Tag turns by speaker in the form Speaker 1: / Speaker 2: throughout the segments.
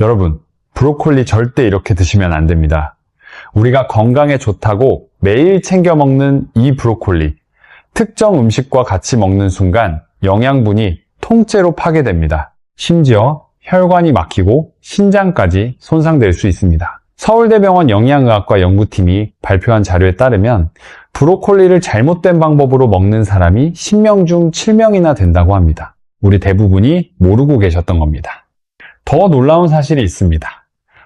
Speaker 1: 여러분, 브로콜리 절대 이렇게 드시면 안 됩니다. 우리가 건강에 좋다고 매일 챙겨 먹는 이 브로콜리, 특정 음식과 같이 먹는 순간 영양분이 통째로 파괴됩니다. 심지어 혈관이 막히고 신장까지 손상될 수 있습니다. 서울대병원 영양의학과 연구팀이 발표한 자료에 따르면 브로콜리를 잘못된 방법으로 먹는 사람이 10명 중 7명이나 된다고 합니다. 우리 대부분이 모르고 계셨던 겁니다. 더 놀라운 사실이 있습니다.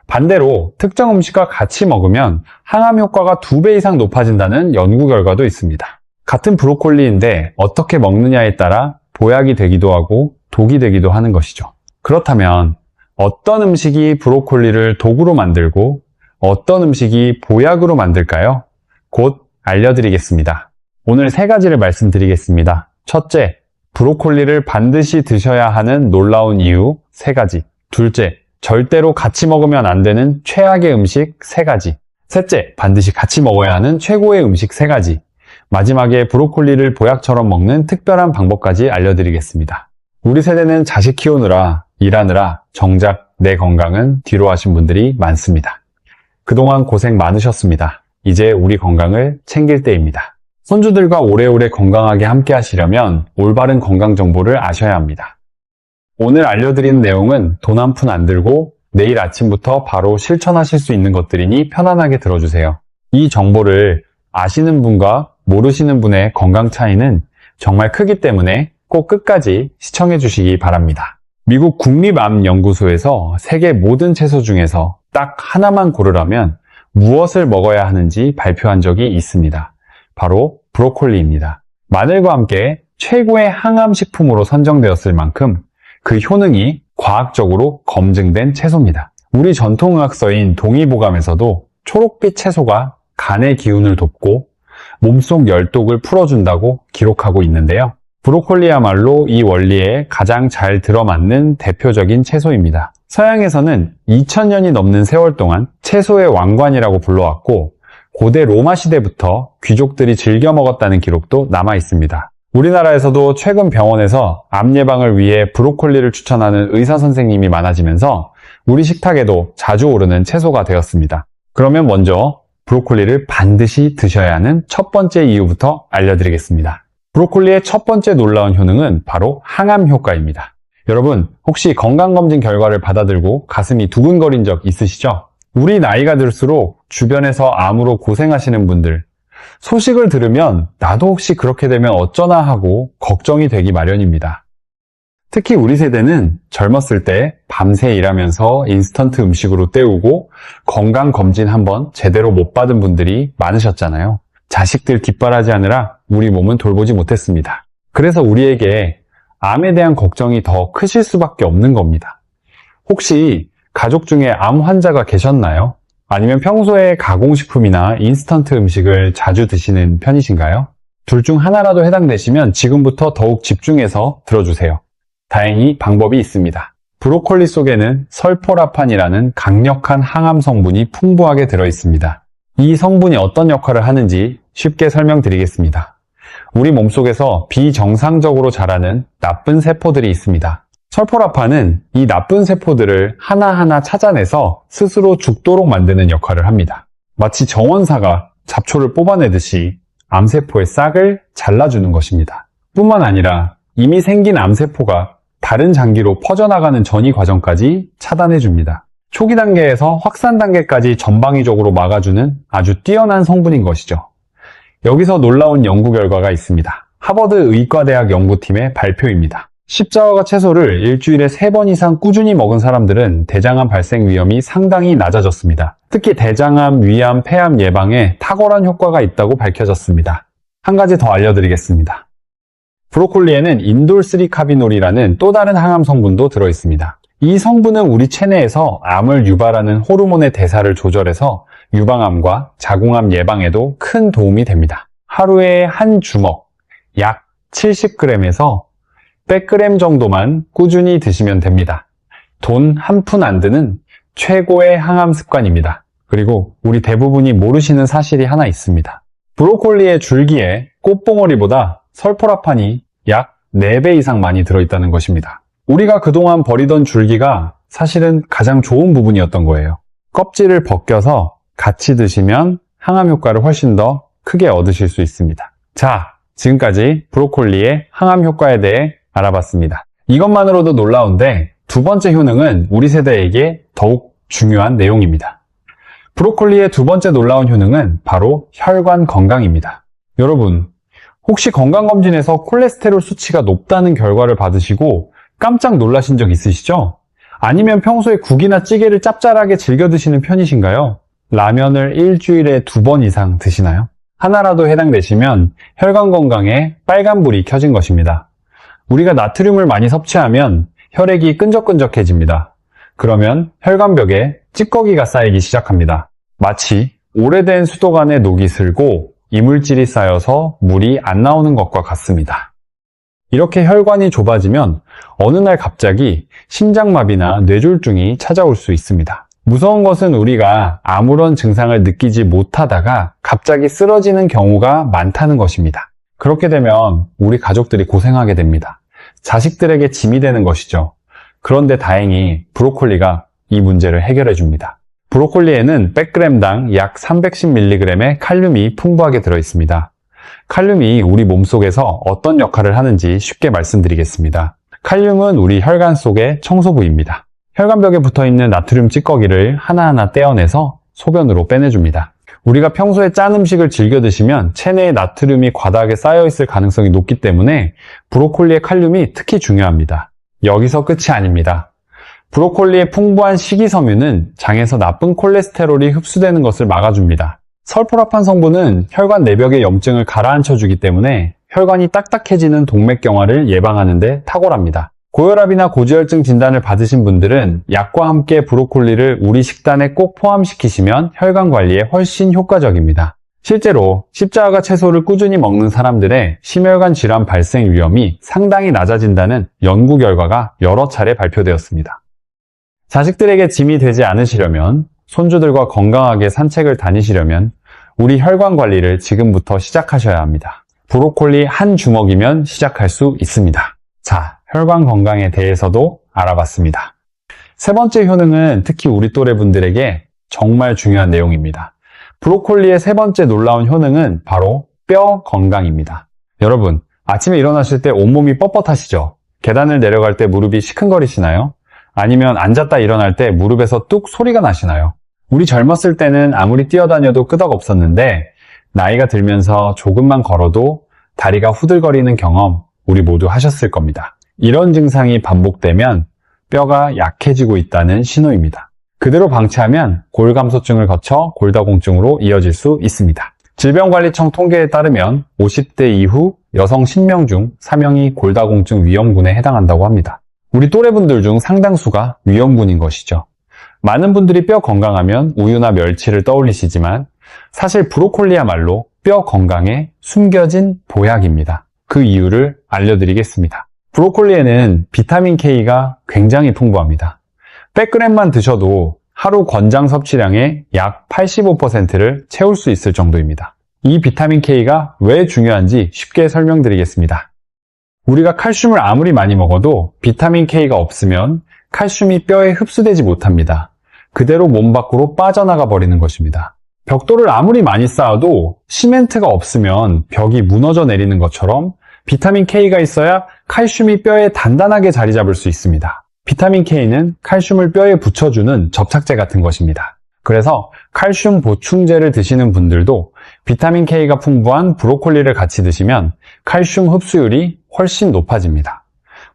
Speaker 1: 반대로 특정 음식과 같이 먹으면 항암 효과가 2배 이상 높아진다는 연구 결과도 있습니다. 같은 브로콜리인데 어떻게 먹느냐에 따라 보약이 되기도 하고 독이 되기도 하는 것이죠. 그렇다면 어떤 음식이 브로콜리를 독으로 만들고 어떤 음식이 보약으로 만들까요? 곧 알려드리겠습니다. 오늘 3가지를 말씀드리겠습니다. 첫째, 브로콜리를 반드시 드셔야 하는 놀라운 이유 3가지. 둘째, 절대로 같이 먹으면 안 되는 최악의 음식 3가지. 셋째, 반드시 같이 먹어야 하는 최고의 음식 3가지. 마지막에 브로콜리를 보약처럼 먹는 특별한 방법까지 알려드리겠습니다. 우리 세대는 자식 키우느라, 일하느라 정작 내 건강은 뒤로 하신 분들이 많습니다. 그동안 고생 많으셨습니다. 이제 우리 건강을 챙길 때입니다. 손주들과 오래오래 건강하게 함께 하시려면 올바른 건강 정보를 아셔야 합니다. 오늘 알려드리는 내용은 돈 한 푼 안 들고 내일 아침부터 바로 실천하실 수 있는 것들이니 편안하게 들어주세요. 이 정보를 아시는 분과 모르시는 분의 건강 차이는 정말 크기 때문에 꼭 끝까지 시청해 주시기 바랍니다. 미국 국립암연구소에서 세계 모든 채소 중에서 딱 하나만 고르라면 무엇을 먹어야 하는지 발표한 적이 있습니다. 바로 브로콜리입니다. 마늘과 함께 최고의 항암식품으로 선정되었을 만큼 그 효능이 과학적으로 검증된 채소입니다. 우리 전통의학서인 동의보감에서도 초록빛 채소가 간의 기운을 돕고 몸속 열독을 풀어준다고 기록하고 있는데요. 브로콜리야말로 이 원리에 가장 잘 들어맞는 대표적인 채소입니다. 서양에서는 2000년이 넘는 세월 동안 채소의 왕관이라고 불러왔고 고대 로마 시대부터 귀족들이 즐겨 먹었다는 기록도 남아 있습니다. 우리나라에서도 최근 병원에서 암 예방을 위해 브로콜리를 추천하는 의사 선생님이 많아지면서 우리 식탁에도 자주 오르는 채소가 되었습니다. 그러면 먼저 브로콜리를 반드시 드셔야 하는 첫 번째 이유부터 알려드리겠습니다. 브로콜리의 첫 번째 놀라운 효능은 바로 항암 효과입니다. 여러분, 혹시 건강검진 결과를 받아들고 가슴이 두근거린 적 있으시죠? 우리 나이가 들수록 주변에서 암으로 고생하시는 분들, 소식을 들으면 나도 혹시 그렇게 되면 어쩌나 하고 걱정이 되기 마련입니다. 특히 우리 세대는 젊었을 때 밤새 일하면서 인스턴트 음식으로 때우고 건강검진 한번 제대로 못 받은 분들이 많으셨잖아요. 자식들 뒷바라지하느라 우리 몸은 돌보지 못했습니다. 그래서 우리에게 암에 대한 걱정이 더 크실 수밖에 없는 겁니다. 혹시 가족 중에 암 환자가 계셨나요? 아니면 평소에 가공식품이나 인스턴트 음식을 자주 드시는 편이신가요? 둘 중 하나라도 해당되시면 지금부터 더욱 집중해서 들어주세요. 다행히 방법이 있습니다. 브로콜리 속에는 설포라판이라는 강력한 항암 성분이 풍부하게 들어있습니다. 이 성분이 어떤 역할을 하는지 쉽게 설명드리겠습니다. 우리 몸속에서 비정상적으로 자라는 나쁜 세포들이 있습니다. 설포라판은 이 나쁜 세포들을 하나하나 찾아내서 스스로 죽도록 만드는 역할을 합니다. 마치 정원사가 잡초를 뽑아내듯이 암세포의 싹을 잘라주는 것입니다. 뿐만 아니라 이미 생긴 암세포가 다른 장기로 퍼져나가는 전이 과정까지 차단해줍니다. 초기 단계에서 확산 단계까지 전방위적으로 막아주는 아주 뛰어난 성분인 것이죠. 여기서 놀라운 연구 결과가 있습니다. 하버드 의과대학 연구팀의 발표입니다. 십자화과 채소를 일주일에 3번 이상 꾸준히 먹은 사람들은 대장암 발생 위험이 상당히 낮아졌습니다. 특히 대장암, 위암, 폐암 예방에 탁월한 효과가 있다고 밝혀졌습니다. 한 가지 더 알려드리겠습니다. 브로콜리에는 인돌3카비놀이라는 또 다른 항암 성분도 들어있습니다. 이 성분은 우리 체내에서 암을 유발하는 호르몬의 대사를 조절해서 유방암과 자궁암 예방에도 큰 도움이 됩니다. 하루에 한 주먹, 약 70g에서 100g 정도만 꾸준히 드시면 됩니다. 돈 한 푼 안 드는 최고의 항암 습관입니다. 그리고 우리 대부분이 모르시는 사실이 하나 있습니다. 브로콜리의 줄기에 꽃봉오리보다 설포라판이 약 4배 이상 많이 들어있다는 것입니다. 우리가 그동안 버리던 줄기가 사실은 가장 좋은 부분이었던 거예요. 껍질을 벗겨서 같이 드시면 항암 효과를 훨씬 더 크게 얻으실 수 있습니다. 자, 지금까지 브로콜리의 항암 효과에 대해 알아봤습니다. 이것만으로도 놀라운데 두 번째 효능은 우리 세대에게 더욱 중요한 내용입니다. 브로콜리의 두 번째 놀라운 효능은 바로 혈관 건강입니다. 여러분, 혹시 건강검진에서 콜레스테롤 수치가 높다는 결과를 받으시고 깜짝 놀라신 적 있으시죠? 아니면 평소에 국이나 찌개를 짭짤하게 즐겨 드시는 편이신가요? 라면을 일주일에 2번 이상 드시나요? 하나라도 해당되시면 혈관 건강에 빨간불이 켜진 것입니다. 우리가 나트륨을 많이 섭취하면 혈액이 끈적끈적해집니다. 그러면 혈관벽에 찌꺼기가 쌓이기 시작합니다. 마치 오래된 수도관에 녹이 슬고 이물질이 쌓여서 물이 안 나오는 것과 같습니다. 이렇게 혈관이 좁아지면 어느 날 갑자기 심장마비나 뇌졸중이 찾아올 수 있습니다. 무서운 것은 우리가 아무런 증상을 느끼지 못하다가 갑자기 쓰러지는 경우가 많다는 것입니다. 그렇게 되면 우리 가족들이 고생하게 됩니다. 자식들에게 짐이 되는 것이죠. 그런데 다행히 브로콜리가 이 문제를 해결해 줍니다. 브로콜리에는 100g당 약 310mg의 칼륨이 풍부하게 들어있습니다. 칼륨이 우리 몸속에서 어떤 역할을 하는지 쉽게 말씀드리겠습니다. 칼륨은 우리 혈관 속의 청소부입니다. 혈관벽에 붙어있는 나트륨 찌꺼기를 하나하나 떼어내서 소변으로 빼내줍니다. 우리가 평소에 짠 음식을 즐겨 드시면 체내에 나트륨이 과다하게 쌓여있을 가능성이 높기 때문에 브로콜리의 칼륨이 특히 중요합니다. 여기서 끝이 아닙니다. 브로콜리의 풍부한 식이섬유는 장에서 나쁜 콜레스테롤이 흡수되는 것을 막아줍니다. 설포라판 성분은 혈관 내벽의 염증을 가라앉혀주기 때문에 혈관이 딱딱해지는 동맥경화를 예방하는 데 탁월합니다. 고혈압이나 고지혈증 진단을 받으신 분들은 약과 함께 브로콜리를 우리 식단에 꼭 포함시키시면 혈관 관리에 훨씬 효과적입니다. 실제로 십자가 채소를 꾸준히 먹는 사람들의 심혈관 질환 발생 위험이 상당히 낮아진다는 연구 결과가 여러 차례 발표되었습니다. 자식들에게 짐이 되지 않으시려면, 손주들과 건강하게 산책을 다니시려면 우리 혈관 관리를 지금부터 시작하셔야 합니다. 브로콜리 한 주먹이면 시작할 수 있습니다. 자, 혈관 건강에 대해서도 알아봤습니다. 세 번째 효능은 특히 우리 또래 분들에게 정말 중요한 내용입니다. 브로콜리의 세 번째 놀라운 효능은 바로 뼈 건강입니다. 여러분, 아침에 일어나실 때 온몸이 뻣뻣하시죠? 계단을 내려갈 때 무릎이 시큰거리시나요? 아니면 앉았다 일어날 때 무릎에서 뚝 소리가 나시나요? 우리 젊었을 때는 아무리 뛰어다녀도 끄덕없었는데 나이가 들면서 조금만 걸어도 다리가 후들거리는 경험 우리 모두 하셨을 겁니다. 이런 증상이 반복되면 뼈가 약해지고 있다는 신호입니다. 그대로 방치하면 골감소증을 거쳐 골다공증으로 이어질 수 있습니다. 질병관리청 통계에 따르면 50대 이후 여성 10명 중 4명이 골다공증 위험군에 해당한다고 합니다. 우리 또래분들 중 상당수가 위험군인 것이죠. 많은 분들이 뼈 건강하면 우유나 멸치를 떠올리시지만 사실 브로콜리야말로 뼈 건강에 숨겨진 보약입니다. 그 이유를 알려드리겠습니다. 브로콜리에는 비타민 K가 굉장히 풍부합니다. 100g만 드셔도 하루 권장 섭취량의 약 85%를 채울 수 있을 정도입니다. 이 비타민 K가 왜 중요한지 쉽게 설명드리겠습니다. 우리가 칼슘을 아무리 많이 먹어도 비타민 K가 없으면 칼슘이 뼈에 흡수되지 못합니다. 그대로 몸 밖으로 빠져나가 버리는 것입니다. 벽돌을 아무리 많이 쌓아도 시멘트가 없으면 벽이 무너져 내리는 것처럼 비타민 K가 있어야 칼슘이 뼈에 단단하게 자리 잡을 수 있습니다. 비타민 K는 칼슘을 뼈에 붙여주는 접착제 같은 것입니다. 그래서 칼슘 보충제를 드시는 분들도 비타민 K가 풍부한 브로콜리를 같이 드시면 칼슘 흡수율이 훨씬 높아집니다.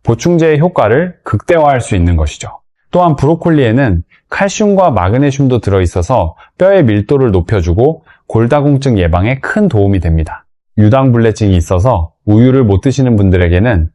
Speaker 1: 보충제의 효과를 극대화할 수 있는 것이죠. 또한 브로콜리에는 칼슘과 마그네슘도 들어있어서 뼈의 밀도를 높여주고 골다공증 예방에 큰 도움이 됩니다. 유당불내증이 있어서 우유를 못 드시는 분들에게는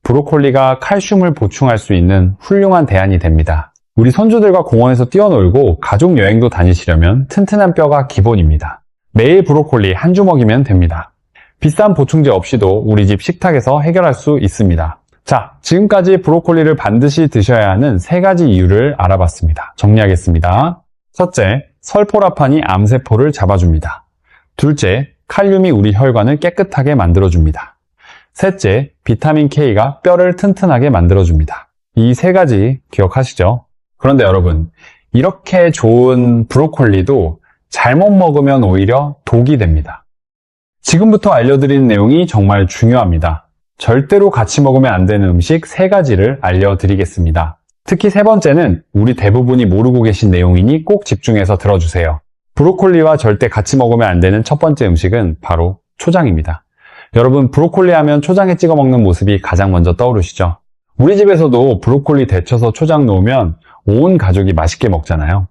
Speaker 1: 브로콜리가 칼슘을 보충할 수 있는 훌륭한 대안이 됩니다. 우리 손주들과 공원에서 뛰어놀고 가족 여행도 다니시려면 튼튼한 뼈가 기본입니다. 매일 브로콜리 한 주먹이면 됩니다. 비싼 보충제 없이도 우리 집 식탁에서 해결할 수 있습니다. 자, 지금까지 브로콜리를 반드시 드셔야 하는 3가지 이유를 알아봤습니다. 정리하겠습니다. 첫째, 설포라판이 암세포를 잡아줍니다. 둘째, 칼륨이 우리 혈관을 깨끗하게 만들어줍니다. 셋째, 비타민 K가 뼈를 튼튼하게 만들어줍니다. 이 3가지 기억하시죠? 그런데 여러분, 이렇게 좋은 브로콜리도 잘못 먹으면 오히려 독이 됩니다. 지금부터 알려드리는 내용이 정말 중요합니다. 절대로 같이 먹으면 안 되는 음식 3가지를 알려드리겠습니다. 특히 3번째는 우리 대부분이 모르고 계신 내용이니 꼭 집중해서 들어주세요. 브로콜리와 절대 같이 먹으면 안 되는 첫 번째 음식은 바로 초장입니다. 여러분, 브로콜리 하면 초장에 찍어 먹는 모습이 가장 먼저 떠오르시죠? 우리 집에서도 브로콜리 데쳐서 초장 넣으면 온 가족이 맛있게 먹잖아요.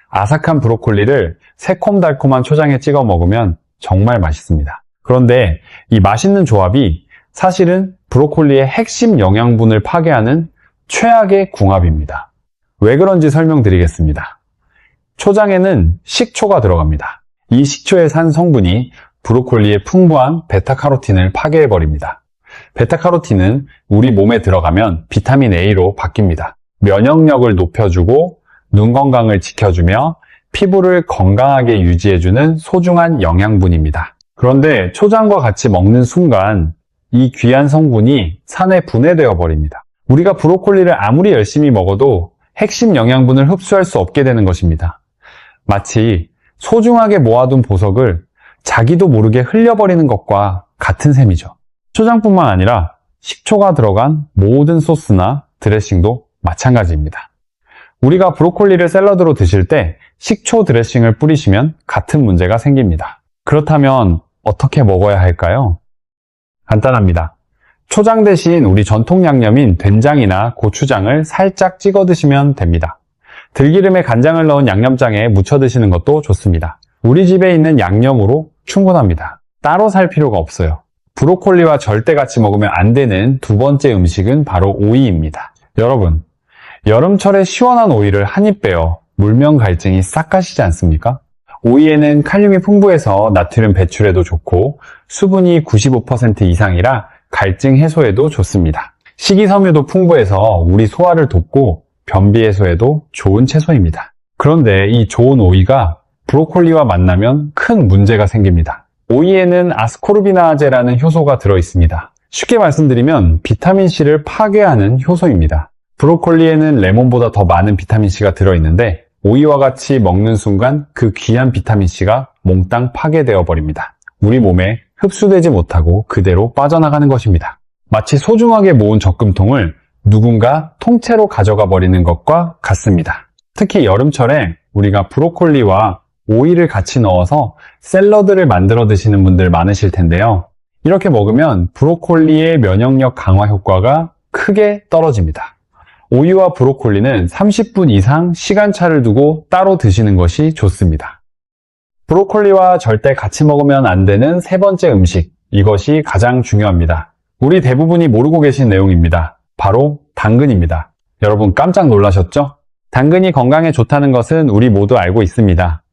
Speaker 1: 아삭한 브로콜리를 새콤달콤한 초장에 찍어 먹으면 정말 맛있습니다. 그런데 이 맛있는 조합이 사실은 브로콜리의 핵심 영양분을 파괴하는 최악의 궁합입니다. 왜 그런지 설명드리겠습니다. 초장에는 식초가 들어갑니다. 이 식초의 산 성분이 브로콜리의 풍부한 베타카로틴을 파괴해버립니다. 베타카로틴은 우리 몸에 들어가면 비타민 A로 바뀝니다. 면역력을 높여주고 눈 건강을 지켜주며 피부를 건강하게 유지해주는 소중한 영양분입니다. 그런데 초장과 같이 먹는 순간 이 귀한 성분이 산에 분해되어 버립니다. 우리가 브로콜리를 아무리 열심히 먹어도 핵심 영양분을 흡수할 수 없게 되는 것입니다. 마치 소중하게 모아둔 보석을 자기도 모르게 흘려버리는 것과 같은 셈이죠. 초장뿐만 아니라 식초가 들어간 모든 소스나 드레싱도 마찬가지입니다. 우리가 브로콜리를 샐러드로 드실 때 식초 드레싱을 뿌리시면 같은 문제가 생깁니다. 그렇다면 어떻게 먹어야 할까요? 간단합니다. 초장 대신 우리 전통 양념인 된장이나 고추장을 살짝 찍어 드시면 됩니다. 들기름에 간장을 넣은 양념장에 묻혀 드시는 것도 좋습니다. 우리 집에 있는 양념으로 충분합니다. 따로 살 필요가 없어요. 브로콜리와 절대 같이 먹으면 안 되는 두 번째 음식은 바로 오이입니다. 여러분, 여름철에 시원한 오이를 한 입 빼어 물면 갈증이 싹 가시지 않습니까? 오이에는 칼륨이 풍부해서 나트륨 배출에도 좋고 수분이 95% 이상이라 갈증 해소에도 좋습니다. 식이섬유도 풍부해서 우리 소화를 돕고 변비 해소에도 좋은 채소입니다. 그런데 이 좋은 오이가 브로콜리와 만나면 큰 문제가 생깁니다. 오이에는 아스코르비나아제라는 효소가 들어있습니다. 쉽게 말씀드리면 비타민C를 파괴하는 효소입니다. 브로콜리에는 레몬보다 더 많은 비타민C가 들어있는데 오이와 같이 먹는 순간 그 귀한 비타민C가 몽땅 파괴되어 버립니다. 우리 몸에 흡수되지 못하고 그대로 빠져나가는 것입니다. 마치 소중하게 모은 적금통을 누군가 통째로 가져가 버리는 것과 같습니다. 특히 여름철에 우리가 브로콜리와 오이를 같이 넣어서 샐러드를 만들어 드시는 분들 많으실 텐데요. 이렇게 먹으면 브로콜리의 면역력 강화 효과가 크게 떨어집니다. 오이와 브로콜리는 30분 이상 시간차를 두고 따로 드시는 것이 좋습니다. 브로콜리와 절대 같이 먹으면 안 되는 3번째 음식, 이것이 가장 중요합니다. 우리 대부분이 모르고 계신 내용입니다. 바로 당근입니다. 여러분 깜짝 놀라셨죠? 당근이 건강에 좋다는 것은 우리 모두 알고 있습니다.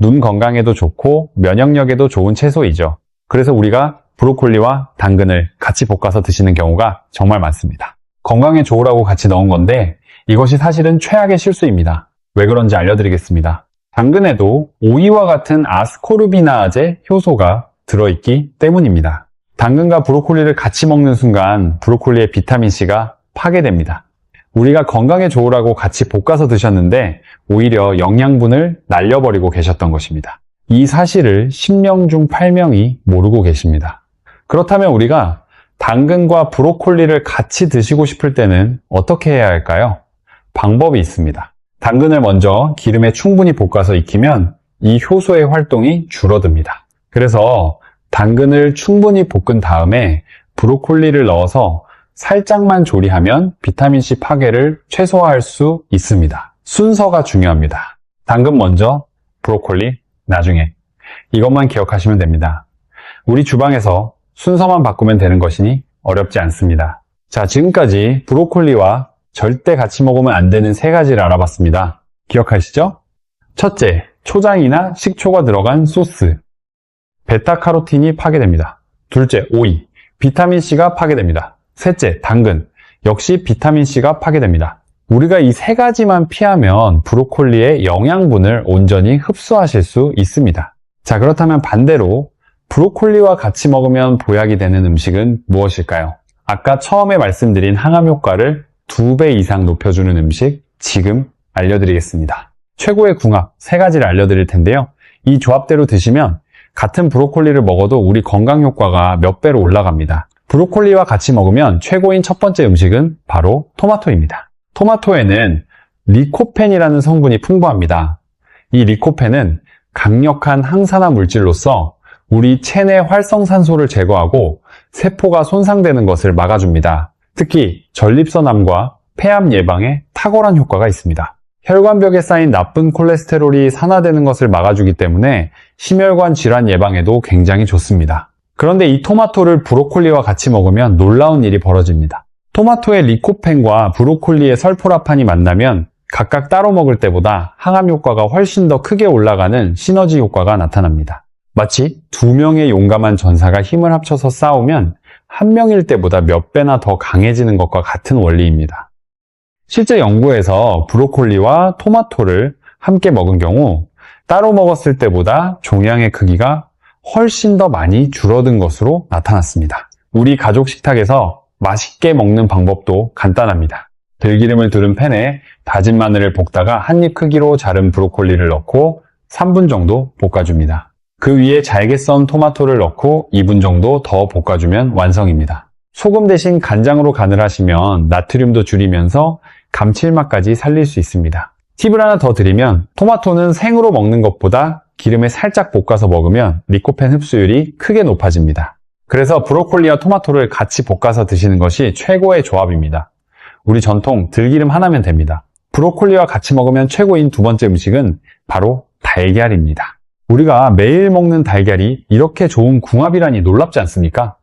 Speaker 1: 눈 건강에도 좋고 면역력에도 좋은 채소이죠. 그래서 우리가 브로콜리와 당근을 같이 볶아서 드시는 경우가 정말 많습니다. 건강에 좋으라고 같이 넣은 건데 이것이 사실은 최악의 실수입니다. 왜 그런지 알려드리겠습니다. 당근에도 오이와 같은 아스코르비나아제 효소가 들어있기 때문입니다. 당근과 브로콜리를 같이 먹는 순간 브로콜리의 비타민C가 파괴됩니다. 우리가 건강에 좋으라고 같이 볶아서 드셨는데 오히려 영양분을 날려버리고 계셨던 것입니다. 이 사실을 10명 중 8명이 모르고 계십니다. 그렇다면 우리가 당근과 브로콜리를 같이 드시고 싶을 때는 어떻게 해야 할까요? 방법이 있습니다. 당근을 먼저 기름에 충분히 볶아서 익히면 이 효소의 활동이 줄어듭니다. 그래서 당근을 충분히 볶은 다음에 브로콜리를 넣어서 살짝만 조리하면 비타민C 파괴를 최소화할 수 있습니다. 순서가 중요합니다. 당근 먼저, 브로콜리 나중에. 이것만 기억하시면 됩니다. 우리 주방에서 순서만 바꾸면 되는 것이니 어렵지 않습니다. 자, 지금까지 브로콜리와 절대 같이 먹으면 안 되는 3가지를 알아봤습니다. 기억하시죠? 첫째, 초장이나 식초가 들어간 소스. 베타카로틴이 파괴됩니다. 둘째, 오이. 비타민C가 파괴됩니다. 셋째, 당근. 역시 비타민C가 파괴됩니다. 우리가 이 3가지만 피하면 브로콜리의 영양분을 온전히 흡수하실 수 있습니다. 자, 그렇다면 반대로 브로콜리와 같이 먹으면 보약이 되는 음식은 무엇일까요? 아까 처음에 말씀드린 항암 효과를 2배 이상 높여주는 음식 지금 알려드리겠습니다. 최고의 궁합 3가지를 알려드릴 텐데요. 이 조합대로 드시면 같은 브로콜리를 먹어도 우리 건강 효과가 몇 배로 올라갑니다. 브로콜리와 같이 먹으면 최고인 첫 번째 음식은 바로 토마토입니다. 토마토에는 리코펜이라는 성분이 풍부합니다. 이 리코펜은 강력한 항산화 물질로서 우리 체내 활성산소를 제거하고 세포가 손상되는 것을 막아줍니다. 특히 전립선암과 폐암 예방에 탁월한 효과가 있습니다. 혈관벽에 쌓인 나쁜 콜레스테롤이 산화되는 것을 막아주기 때문에 심혈관 질환 예방에도 굉장히 좋습니다. 그런데 이 토마토를 브로콜리와 같이 먹으면 놀라운 일이 벌어집니다. 토마토의 리코펜과 브로콜리의 설포라판이 만나면 각각 따로 먹을 때보다 항암 효과가 훨씬 더 크게 올라가는 시너지 효과가 나타납니다. 마치 2명의 용감한 전사가 힘을 합쳐서 싸우면 1명일 때보다 몇 배나 더 강해지는 것과 같은 원리입니다. 실제 연구에서 브로콜리와 토마토를 함께 먹은 경우 따로 먹었을 때보다 종양의 크기가 훨씬 더 많이 줄어든 것으로 나타났습니다. 우리 가족 식탁에서 맛있게 먹는 방법도 간단합니다. 들기름을 두른 팬에 다진 마늘을 볶다가 한입 크기로 자른 브로콜리를 넣고 3분 정도 볶아줍니다. 그 위에 잘게 썬 토마토를 넣고 2분 정도 더 볶아주면 완성입니다. 소금 대신 간장으로 간을 하시면 나트륨도 줄이면서 감칠맛까지 살릴 수 있습니다. 팁을 하나 더 드리면 토마토는 생으로 먹는 것보다 기름에 살짝 볶아서 먹으면 리코펜 흡수율이 크게 높아집니다. 그래서 브로콜리와 토마토를 같이 볶아서 드시는 것이 최고의 조합입니다. 우리 전통 들기름 하나면 됩니다. 브로콜리와 같이 먹으면 최고인 두 번째 음식은 바로 달걀입니다. 우리가 매일 먹는 달걀이 이렇게 좋은 궁합이라니 놀랍지 않습니까?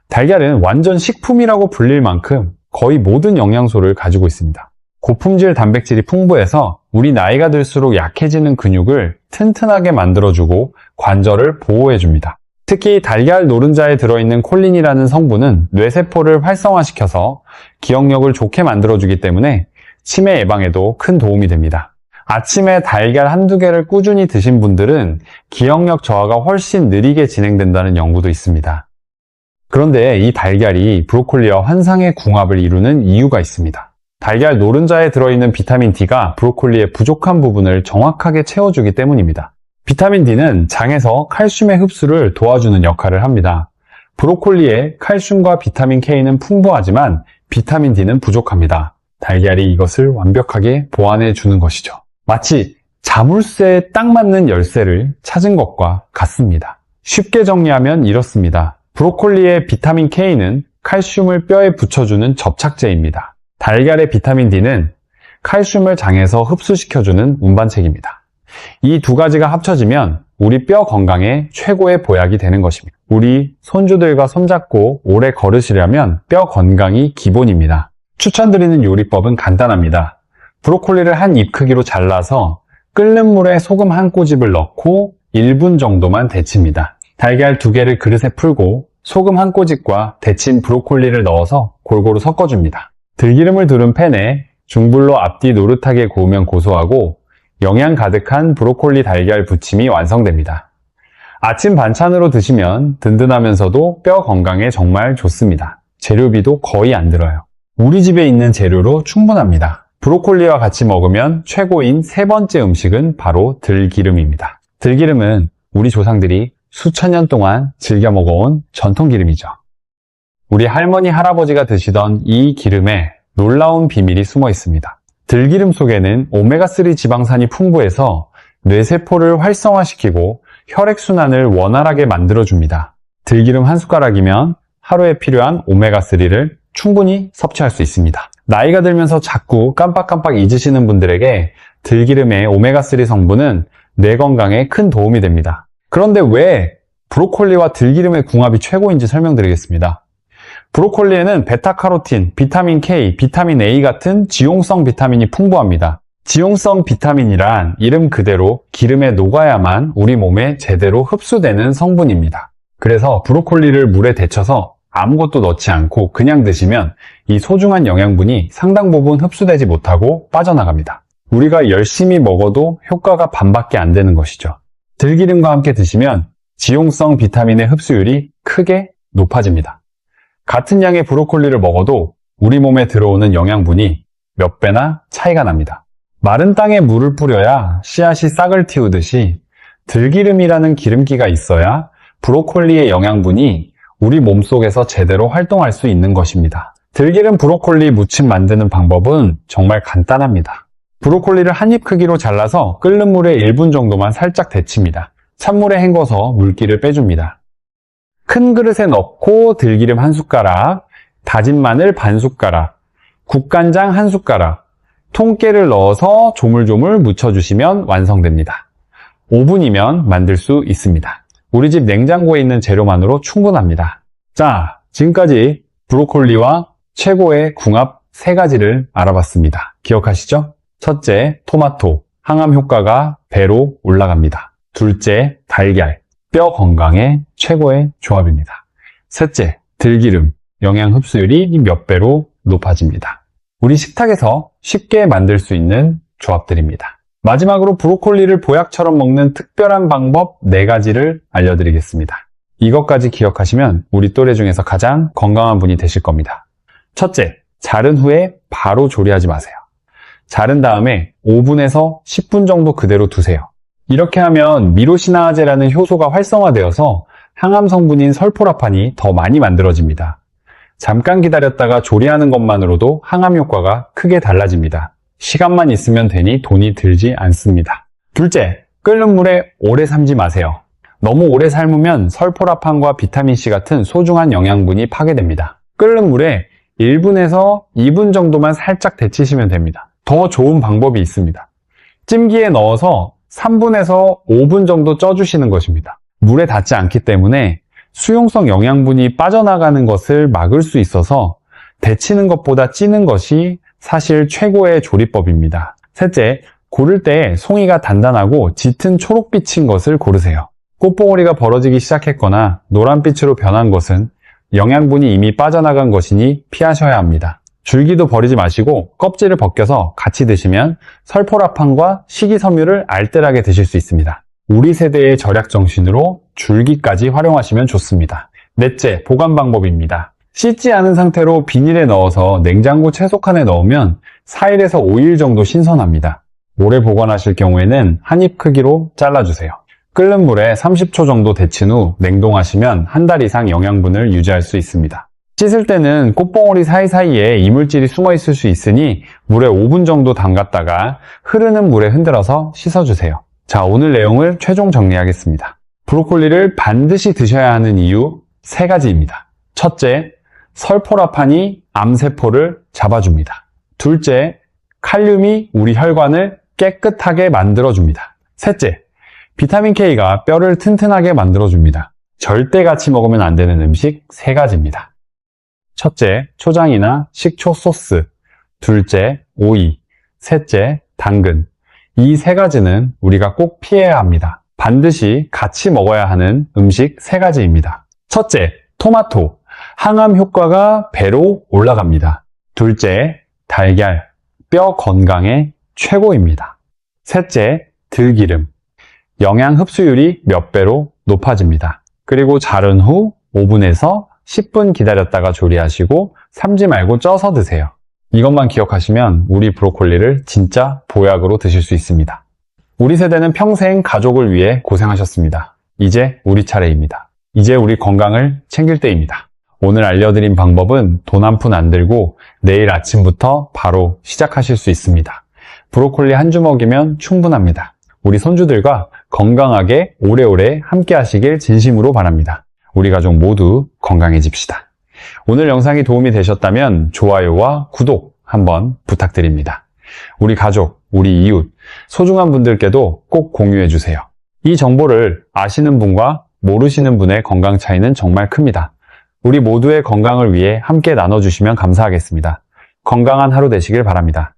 Speaker 1: 달걀은 완전 식품이라고 불릴 만큼 거의 모든 영양소를 가지고 있습니다. 고품질 단백질이 풍부해서 우리 나이가 들수록 약해지는 근육을 튼튼하게 만들어주고 관절을 보호해줍니다. 특히 달걀 노른자에 들어있는 콜린이라는 성분은 뇌세포를 활성화시켜서 기억력을 좋게 만들어주기 때문에 치매 예방에도 큰 도움이 됩니다. 아침에 달걀 한두 개를 꾸준히 드신 분들은 기억력 저하가 훨씬 느리게 진행된다는 연구도 있습니다. 그런데 이 달걀이 브로콜리와 환상의 궁합을 이루는 이유가 있습니다. 달걀 노른자에 들어있는 비타민 D가 브로콜리의 부족한 부분을 정확하게 채워주기 때문입니다. 비타민 D는 장에서 칼슘의 흡수를 도와주는 역할을 합니다. 브로콜리에 칼슘과 비타민 K는 풍부하지만 비타민 D는 부족합니다. 달걀이 이것을 완벽하게 보완해 주는 것이죠. 마치 자물쇠에 딱 맞는 열쇠를 찾은 것과 같습니다. 쉽게 정리하면 이렇습니다. 브로콜리의 비타민 K는 칼슘을 뼈에 붙여주는 접착제입니다. 달걀의 비타민 D는 칼슘을 장에서 흡수시켜주는 운반책입니다. 이 두 가지가 합쳐지면 우리 뼈 건강에 최고의 보약이 되는 것입니다. 우리 손주들과 손잡고 오래 걸으시려면 뼈 건강이 기본입니다. 추천드리는 요리법은 간단합니다. 브로콜리를 한 입 크기로 잘라서 끓는 물에 소금 한 꼬집을 넣고 1분 정도만 데칩니다. 달걀 2개를 그릇에 풀고 소금 한 꼬집과 데친 브로콜리를 넣어서 골고루 섞어줍니다. 들기름을 두른 팬에 중불로 앞뒤 노릇하게 구우면 고소하고 영양 가득한 브로콜리 달걀 부침이 완성됩니다. 아침 반찬으로 드시면 든든하면서도 뼈 건강에 정말 좋습니다. 재료비도 거의 안 들어요. 우리 집에 있는 재료로 충분합니다. 브로콜리와 같이 먹으면 최고인 세 번째 음식은 바로 들기름입니다. 들기름은 우리 조상들이 수천 년 동안 즐겨 먹어온 전통 기름이죠. 우리 할머니, 할아버지가 드시던 이 기름에 놀라운 비밀이 숨어 있습니다. 들기름 속에는 오메가3 지방산이 풍부해서 뇌세포를 활성화시키고 혈액순환을 원활하게 만들어줍니다. 들기름 한 숟가락이면 하루에 필요한 오메가3를 충분히 섭취할 수 있습니다. 나이가 들면서 자꾸 깜빡깜빡 잊으시는 분들에게 들기름의 오메가3 성분은 뇌 건강에 큰 도움이 됩니다. 그런데 왜 브로콜리와 들기름의 궁합이 최고인지 설명드리겠습니다. 브로콜리에는 베타카로틴, 비타민 K, 비타민 A 같은 지용성 비타민이 풍부합니다. 지용성 비타민이란 이름 그대로 기름에 녹아야만 우리 몸에 제대로 흡수되는 성분입니다. 그래서 브로콜리를 물에 데쳐서 아무것도 넣지 않고 그냥 드시면 이 소중한 영양분이 상당 부분 흡수되지 못하고 빠져나갑니다. 우리가 열심히 먹어도 효과가 반밖에 안 되는 것이죠. 들기름과 함께 드시면 지용성 비타민의 흡수율이 크게 높아집니다. 같은 양의 브로콜리를 먹어도 우리 몸에 들어오는 영양분이 몇 배나 차이가 납니다. 마른 땅에 물을 뿌려야 씨앗이 싹을 틔우듯이 들기름이라는 기름기가 있어야 브로콜리의 영양분이 우리 몸속에서 제대로 활동할 수 있는 것입니다. 들기름 브로콜리 무침 만드는 방법은 정말 간단합니다. 브로콜리를 한 입 크기로 잘라서 끓는 물에 1분 정도만 살짝 데칩니다. 찬물에 헹궈서 물기를 빼줍니다. 큰 그릇에 넣고 들기름 1숟가락, 다진 마늘 반 숟가락, 국간장 1숟가락, 통깨를 넣어서 조물조물 묻혀주시면 완성됩니다. 5분이면 만들 수 있습니다. 우리 집 냉장고에 있는 재료만으로 충분합니다. 자, 지금까지 브로콜리와 최고의 궁합 3가지를 알아봤습니다. 기억하시죠? 첫째, 토마토, 항암 효과가 배로 올라갑니다. 둘째, 달걀, 뼈 건강에 최고의 조합입니다. 셋째, 들기름, 영양 흡수율이 몇 배로 높아집니다. 우리 식탁에서 쉽게 만들 수 있는 조합들입니다. 마지막으로 브로콜리를 보약처럼 먹는 특별한 방법 4가지를 알려드리겠습니다. 이것까지 기억하시면 우리 또래 중에서 가장 건강한 분이 되실 겁니다. 첫째, 자른 후에 바로 조리하지 마세요. 자른 다음에 5분에서 10분 정도 그대로 두세요. 이렇게 하면 미로시나아제라는 효소가 활성화되어서 항암 성분인 설포라판이 더 많이 만들어집니다. 잠깐 기다렸다가 조리하는 것만으로도 항암 효과가 크게 달라집니다. 시간만 있으면 되니 돈이 들지 않습니다. 둘째, 끓는 물에 오래 삶지 마세요. 너무 오래 삶으면 설포라판과 비타민C 같은 소중한 영양분이 파괴됩니다. 끓는 물에 1분에서 2분 정도만 살짝 데치시면 됩니다. 더 좋은 방법이 있습니다. 찜기에 넣어서 3분에서 5분 정도 쪄주시는 것입니다. 물에 닿지 않기 때문에 수용성 영양분이 빠져나가는 것을 막을 수 있어서 데치는 것보다 찌는 것이 사실 최고의 조리법입니다. 셋째, 고를 때 송이가 단단하고 짙은 초록빛인 것을 고르세요. 꽃봉오리가 벌어지기 시작했거나 노란빛으로 변한 것은 영양분이 이미 빠져나간 것이니 피하셔야 합니다. 줄기도 버리지 마시고 껍질을 벗겨서 같이 드시면 설포라판과 식이섬유를 알뜰하게 드실 수 있습니다. 우리 세대의 절약 정신으로 줄기까지 활용하시면 좋습니다. 넷째, 보관 방법입니다. 씻지 않은 상태로 비닐에 넣어서 냉장고 채소칸에 넣으면 4일에서 5일 정도 신선합니다. 오래 보관하실 경우에는 한 입 크기로 잘라주세요. 끓는 물에 30초 정도 데친 후 냉동하시면 한 달 이상 영양분을 유지할 수 있습니다. 씻을 때는 꽃봉오리 사이사이에 이물질이 숨어 있을 수 있으니 물에 5분 정도 담갔다가 흐르는 물에 흔들어서 씻어주세요. 자, 오늘 내용을 최종 정리하겠습니다. 브로콜리를 반드시 드셔야 하는 이유 3가지입니다. 첫째, 설포라판이 암세포를 잡아줍니다. 둘째, 칼륨이 우리 혈관을 깨끗하게 만들어줍니다. 셋째, 비타민K가 뼈를 튼튼하게 만들어줍니다. 절대 같이 먹으면 안 되는 음식 3가지입니다. 첫째, 초장이나 식초 소스. 둘째, 오이. 셋째, 당근. 이 3가지는 우리가 꼭 피해야 합니다. 반드시 같이 먹어야 하는 음식 3가지입니다. 첫째, 토마토. 항암 효과가 배로 올라갑니다. 둘째, 달걀. 뼈 건강에 최고입니다. 셋째, 들기름. 영양 흡수율이 몇 배로 높아집니다. 그리고 자른 후 5분에서 10분 기다렸다가 조리하시고 삶지 말고 쪄서 드세요. 이것만 기억하시면 우리 브로콜리를 진짜 보약으로 드실 수 있습니다. 우리 세대는 평생 가족을 위해 고생하셨습니다. 이제 우리 차례입니다. 이제 우리 건강을 챙길 때입니다. 오늘 알려드린 방법은 돈 한 푼 안 들고 내일 아침부터 바로 시작하실 수 있습니다. 브로콜리 한 주먹이면 충분합니다. 우리 손주들과 건강하게 오래오래 함께 하시길 진심으로 바랍니다. 우리 가족 모두 건강해집시다. 오늘 영상이 도움이 되셨다면 좋아요와 구독 한번 부탁드립니다. 우리 가족, 우리 이웃, 소중한 분들께도 꼭 공유해 주세요. 이 정보를 아시는 분과 모르시는 분의 건강 차이는 정말 큽니다. 우리 모두의 건강을 위해 함께 나눠주시면 감사하겠습니다. 건강한 하루 되시길 바랍니다.